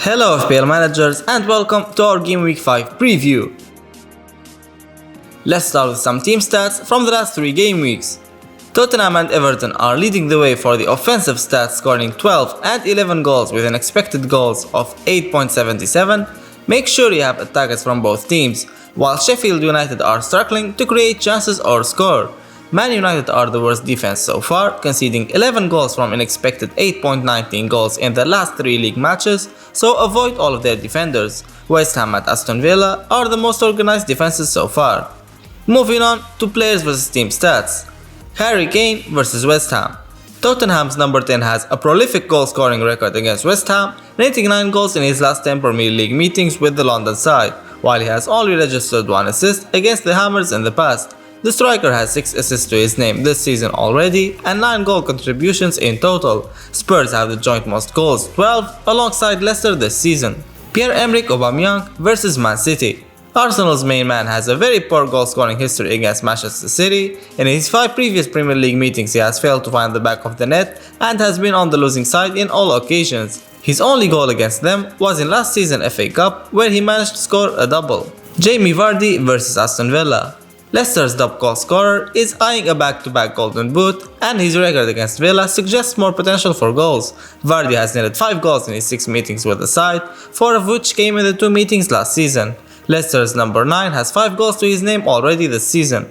Hello FPL managers and welcome to our Game Week 5 preview. Let's start with some team stats from the last 3 game weeks. Tottenham and Everton are leading the way for the offensive stats, scoring 12 and 11 goals with an expected goals of 8.77. Make sure you have attackers from both teams, while Sheffield United are struggling to create chances or score. Man United are the worst defense so far, conceding 11 goals from an expected 8.19 goals in the last 3 league matches, so avoid all of their defenders. West Ham and Aston Villa are the most organized defenses so far. Moving on to players vs team stats. Harry Kane vs West Ham. Tottenham's number 10 has a prolific goal scoring record against West Ham, netting 9 goals in his last 10 Premier League meetings with the London side, while he has only registered 1 assist against the Hammers in the past. The striker has 6 assists to his name this season already and 9 goal contributions in total. Spurs have the joint most goals, 12, alongside Leicester this season. Pierre-Emerick Aubameyang vs Man City. Arsenal's main man has a very poor goal scoring history against Manchester City. In his 5 previous Premier League meetings he has failed to find the back of the net and has been on the losing side in all occasions. His only goal against them was in last season's FA Cup, where he managed to score a double. Jamie Vardy vs Aston Villa. Leicester's top goal scorer is eyeing a back-to-back Golden Boot, and his record against Villa suggests more potential for goals. Vardy has netted 5 goals in his 6 meetings with the side, 4 of which came in the 2 meetings last season. Leicester's number 9 has 5 goals to his name already this season.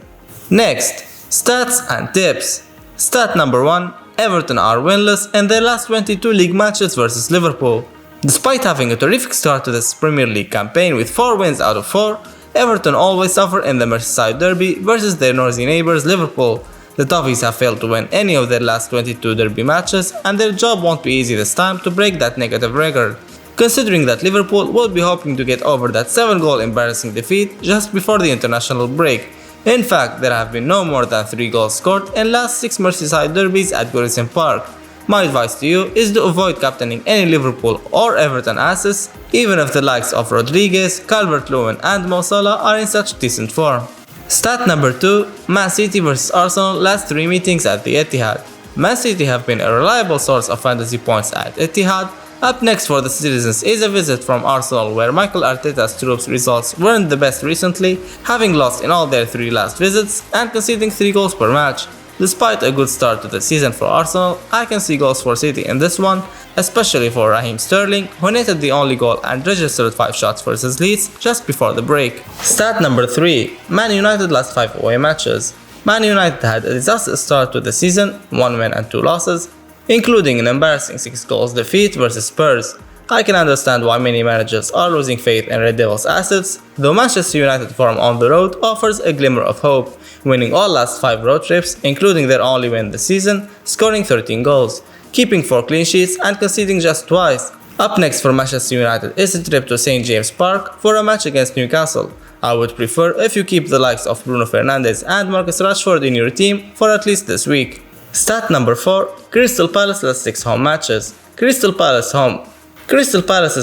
Next, stats and tips. Stat number 1, Everton are winless in their last 22 league matches versus Liverpool. Despite having a terrific start to this Premier League campaign with 4 wins out of 4, Everton always suffer in the Merseyside derby versus their noisy neighbours Liverpool. The Toffees have failed to win any of their last 22 derby matches, and their job won't be easy this time to break that negative record, considering that Liverpool will be hoping to get over that 7-goal embarrassing defeat just before the international break. In fact, there have been no more than 3 goals scored in last 6 Merseyside derbies at Goodison Park. My advice to you is to avoid captaining any Liverpool or Everton asses, even if the likes of Rodriguez, Calvert-Lewin and Mo Salah are in such decent form. Stat number 2, Man City vs Arsenal last 3 meetings at the Etihad. Man City have been a reliable source of fantasy points at Etihad. Up next for the citizens is a visit from Arsenal, where Mikel Arteta's troops' results weren't the best recently, having lost in all their 3 last visits and conceding 3 goals per match. Despite a good start to the season for Arsenal, I can see goals for City in this one, especially for Raheem Sterling, who netted the only goal and registered 5 shots versus Leeds just before the break. Stat number 3, Man United last 5 away matches. Man United had a disastrous start to the season, 1 win and 2 losses, including an embarrassing 6 goals defeat versus Spurs. I can understand why many managers are losing faith in Red Devils' assets, though Manchester United form on the road offers a glimmer of hope, winning all last 5 road trips, including their only win this season, scoring 13 goals, keeping 4 clean sheets and conceding just twice. Up next for Manchester United is a trip to St James Park for a match against Newcastle. I would prefer if you keep the likes of Bruno Fernandes and Marcus Rashford in your team for at least this week. Stat number 4, Crystal Palace last 6 home matches. Crystal Palace's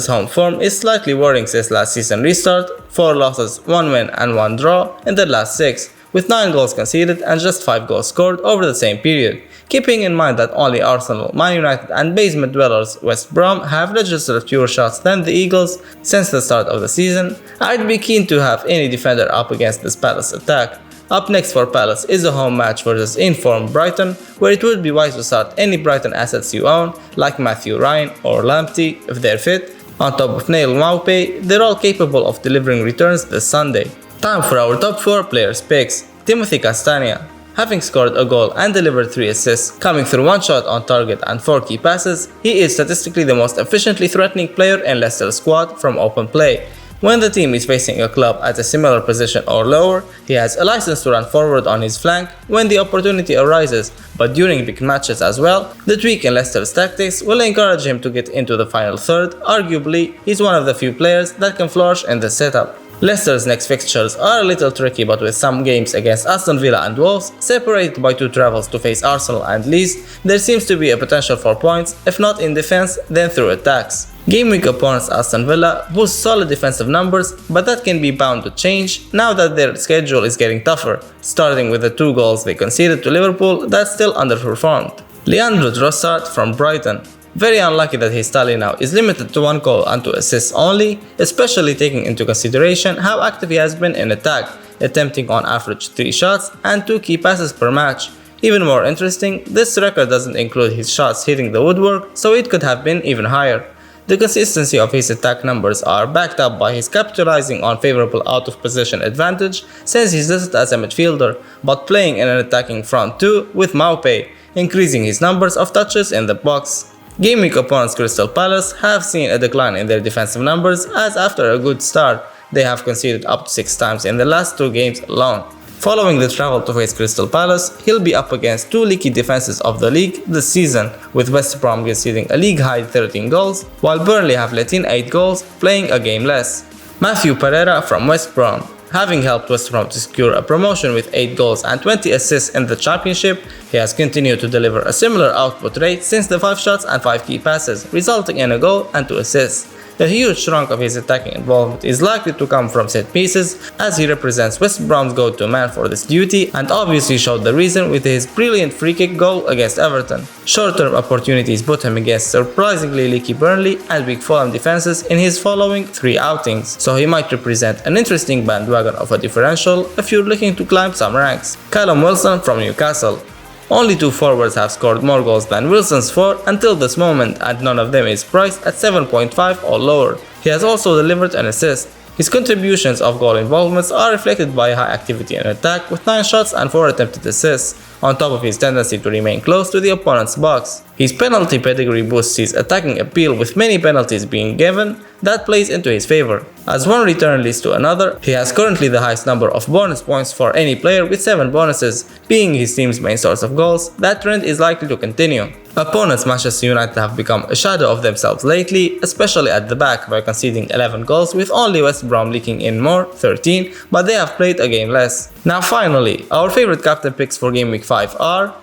home form is slightly worrying since last season restart, 4 losses, 1 win and 1 draw in the last 6, with 9 goals conceded and just 5 goals scored over the same period. Keeping in mind that only Arsenal, Man United and basement dwellers West Brom have registered fewer shots than the Eagles since the start of the season, I'd be keen to have any defender up against this Palace attack. Up next for Palace is a home match versus informed Brighton, where it would be wise to start any Brighton assets you own, like Matthew Ryan or Lamptey if they're fit. On top of Neil Maupay, they're all capable of delivering returns this Sunday. Time for our top 4 players picks. Timothy Castagne. Having scored a goal and delivered 3 assists, coming through 1 shot on target and 4 key passes, he is statistically the most efficiently threatening player in Leicester's squad from open play. When the team is facing a club at a similar position or lower, he has a license to run forward on his flank when the opportunity arises, but during big matches as well, the tweak in Leicester's tactics will encourage him to get into the final third. Arguably, he's one of the few players that can flourish in this setup. Leicester's next fixtures are a little tricky, but with some games against Aston Villa and Wolves, separated by 2 travels to face Arsenal and Leeds, there seems to be a potential for points, if not in defense, then through attacks. Game week opponents Aston Villa boost solid defensive numbers, but that can be bound to change now that their schedule is getting tougher, starting with the 2 goals they conceded to Liverpool that still underperformed. Leandro Trossard from Brighton. Very unlucky that his tally now is limited to 1 goal and 2 assists only, especially taking into consideration how active he has been in attack, attempting on average 3 shots and 2 key passes per match. Even more interesting, this record doesn't include his shots hitting the woodwork, so it could have been even higher. The consistency of his attack numbers are backed up by his capitalizing on favorable out-of-position advantage, since he's listed as a midfielder, but playing in an attacking front too with Maupay, increasing his numbers of touches in the box. Gameweek opponents Crystal Palace have seen a decline in their defensive numbers, as after a good start, they have conceded up to 6 times in the last 2 games alone. Following the travel to face Crystal Palace, he'll be up against 2 leaky defenses of the league this season, with West Brom conceding a league-high 13 goals, while Burnley have let in 8 goals, playing a game less. Matthew Pereira from West Brom. Having helped West Brom to secure a promotion with 8 goals and 20 assists in the Championship, he has continued to deliver a similar output rate since the 5 shots and 5 key passes, resulting in a goal and 2 assists. A huge chunk of his attacking involvement is likely to come from set pieces, as he represents West Brom's go-to man for this duty and obviously showed the reason with his brilliant free kick goal against Everton. Short-term opportunities put him against surprisingly leaky Burnley and weak Fulham defenses in his following 3 outings, so he might represent an interesting bandwagon of a differential if you're looking to climb some ranks. Callum Wilson from Newcastle. Only 2 forwards have scored more goals than Wilson's 4 until this moment, and none of them is priced at 7.5 or lower. He has also delivered an assist. His contributions of goal involvements are reflected by high activity in attack with 9 shots and 4 attempted assists, on top of his tendency to remain close to the opponent's box. His penalty pedigree boosts his attacking appeal, with many penalties being given that plays into his favor. As one return leads to another, he has currently the highest number of bonus points for any player with 7 bonuses, being his team's main source of goals. That trend is likely to continue. Opponents Manchester United have become a shadow of themselves lately, especially at the back by conceding 11 goals, with only West Brom leaking in more, 13, but they have played a game less. Now finally, our favorite captain picks for Game Week 5 are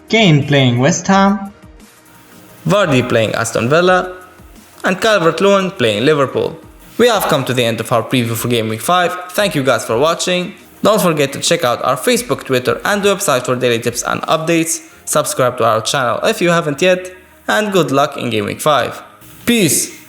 Kane playing West Ham, Vardy playing Aston Villa, and Calvert-Lewin playing Liverpool. We have come to the end of our preview for Game Week 5. Thank you guys for watching. Don't forget to check out our Facebook, Twitter, and website for daily tips and updates. Subscribe to our channel if you haven't yet, and good luck in Game Week 5. Peace!